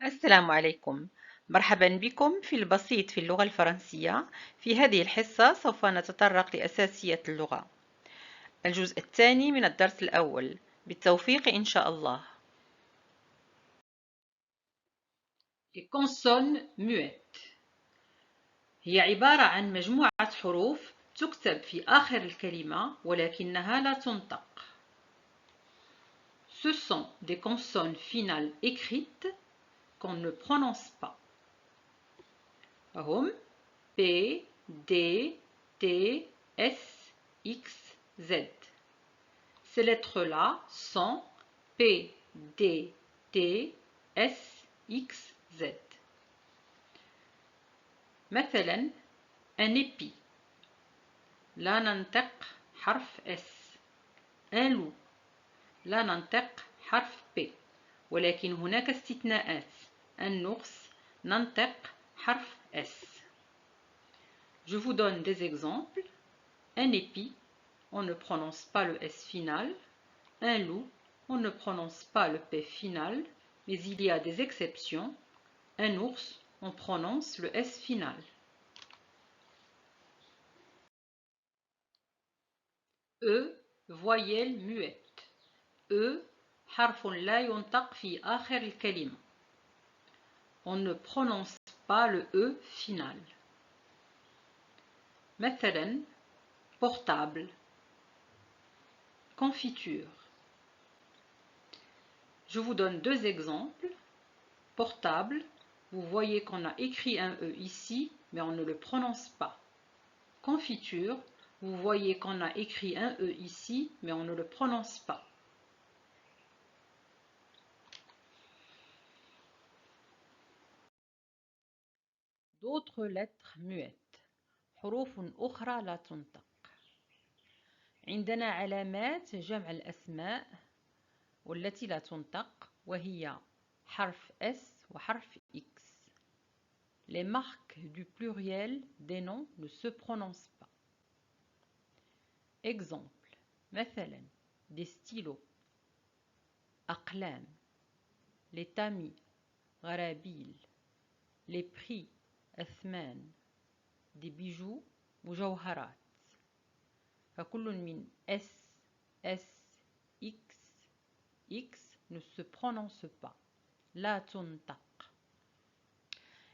السلام عليكم. مرحبا بكم في البسيط في اللغة الفرنسية. في هذه الحصة سوف نتطرق لأساسيات اللغة، الجزء الثاني من الدرس الأول، بالتوفيق إن شاء الله. Les consonnes muettes هي عبارة عن مجموعة حروف تكتب في آخر الكلمة ولكنها لا تنطق. Ce sont des consonnes finales écrites qu'on ne prononce pas. هم P, D, T, S, X, Z. Ces lettres-là sont P, D, T, S, X, Z. مثلا un épi لا ننطق حرف S. un loup لا ننطق حرف P ولكن هناك استثناءات. un ours ننطق حرف S. Je vous donne des exemples. Un épi, on ne prononce pas le S final. Un loup, on ne prononce pas le P final, mais il y a des exceptions. Un ours, on prononce le S final. E, voyelle muette. E, حرف لا ينطق في آخر الكلمة. On ne prononce pas le E final. مثلا portable, confiture. Je vous donne deux exemples. Portable, vous voyez qu'on a écrit un E ici, mais on ne le prononce pas. Confiture, vous voyez qu'on a écrit un E ici, mais on ne le prononce pas. D'autres lettres muettes. حروف أخرى لا تنطق. عندنا علامات جمع الأسماء والتي لا تنطق وهي حرف S وحرف X. Les marques du pluriel des noms ne se prononcent pas. Exemple. مثلا des stylos, أقلام, les tamis, غرابيل, les prix, أثمان, des bijoux, مجوهرات. فكل من S, S, X, X ne se prononce pas. لا تنطق.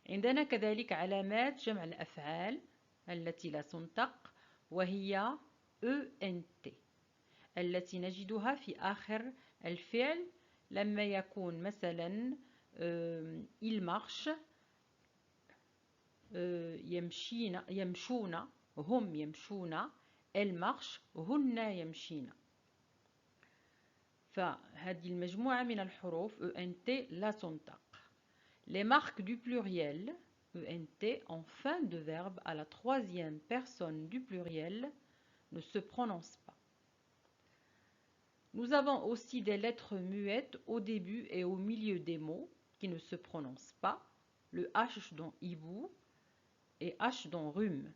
عندنا كذلك علامات جمع الأفعال التي لا تنطق وهي ENT التي نجدها في آخر الفعل لما يكون مثلا il marche, يمشون, هم يمشون, elle marche, هن يمشين. فهذه المجموعة من الحروف ENT لا تنطق. Les marques du pluriel ENT en fin de verbe à la troisième personne du pluriel ne se prononcent pas. Nous avons aussi des lettres muettes au début et au milieu des mots qui ne se prononcent pas. Le H dans hibou et H dans rhume.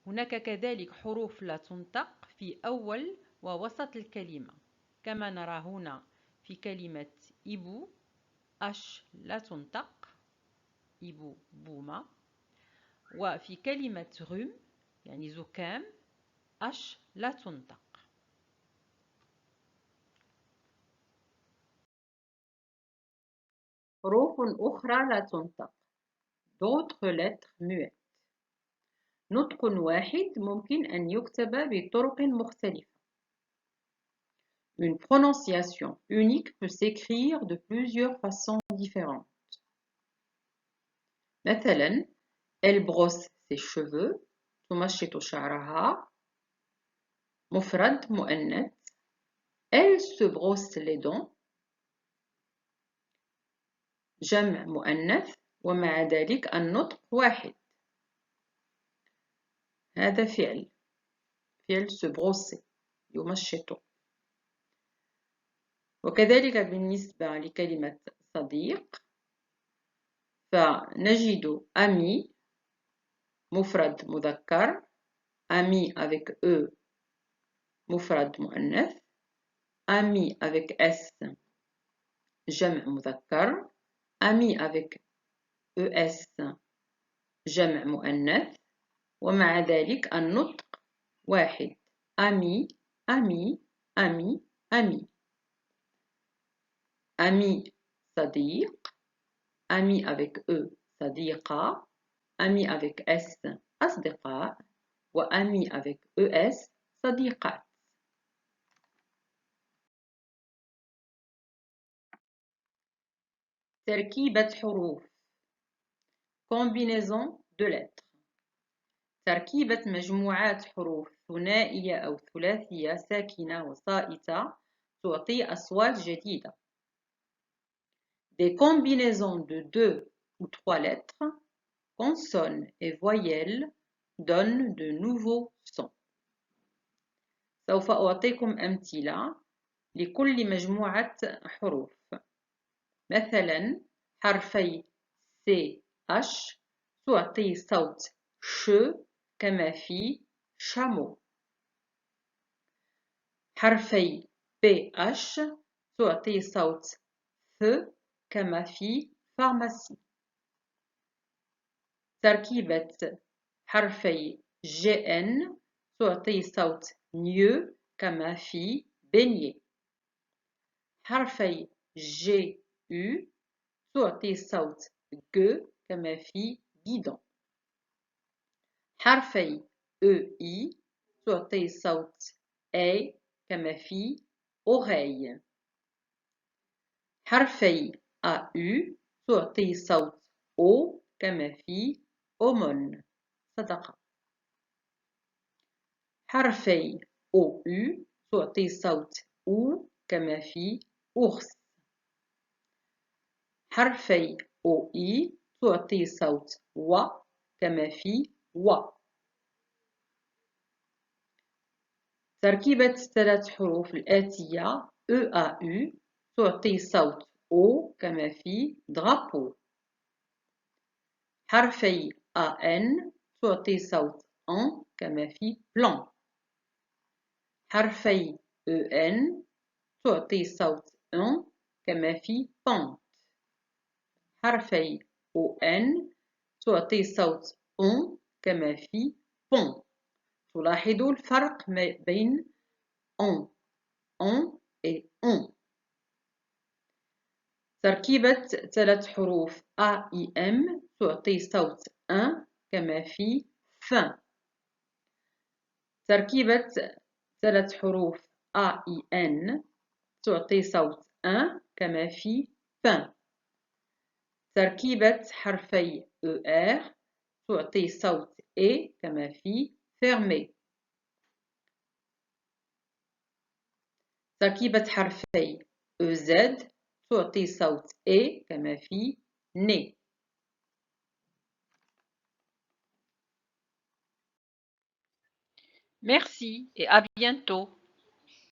هناك كذلك حروف لا تنطق في أول ووسط الكلمة كما نرى هنا في كلمة إبو H لا تنطق إبو بوما وفي كلمة رم يعني زكام H لا تنطق. حروف أخرى لا تنطق. D'autres lettres muettes. نطق واحد ممكن أن يكتب بطرق مختلفة. Une prononciation unique peut s'écrire de plusieurs façons différentes. مثلا elle brosse ses cheveux تمشط شعرها. مفرد مؤنث elle se brosse les dents. جمع مؤنث ومع ذلك النطق واحد. هذا فعل se brosser يمشط. وكذلك بالنسبة لكلمة صديق فنجد ami مفرد مذكر ami avec E مفرد مؤنث ami avec S جمع مذكر أمي avec ES جمع مؤنث، ومع ذلك النطق واحد. أمي أمي أمي أمي. أمي صديق، أمي avec E صديقة، أمي avec S أصدقاء، وأمي avec ES صديقات. تركيبة حروف combinaison de lettres. تركيبة مجموعات حروف ثنائية أو ثلاثية ساكنة وصائتة تعطي أصوات جديدة. Des combinaisons de 2 ou 3 lettres, consonnes et voyelles donnent de nouveaux sons. سوف أعطيكم أمثلة لكل مجموعة حروف. مثلا حرفي CH تعطي صوت ش كما في chameau. حرفي PH تعطي صوت ف كما في pharmacie. تركيبة حرفي GN تعطي صوت ن كما في beignet. حرفي GU تعطي صوت ج كما في guidon. حرفي EI تعطي صوت A كما في oreille. حرفي AU تعطي صوت O كما في aumône صدقة. حرفي OU تعطي صوت أو كما في ours. حرفي OI تعطي صوت و كما في و. تركيبة الثلاث حروف الآتية EAU تعطي صوت O كما في drapeau. حرفي AN تعطي صوت AN كما في plan. حرفي EN تعطي صوت AN كما في pente. حرفي ON تعطي صوت ON كما في pont. تلاحظوا الفرق بين on et on. تركيبة ثلاث حروف AIM تعطي صوت un كما في fin. تركيبة ثلاث حروف AIN تعطي صوت un كما في fin. تركيبة حرفي ER تعطي صوت E كما في fermé. تركيبة حرفي EZ تعطي صوت E كما في nez. Merci et à bientôt.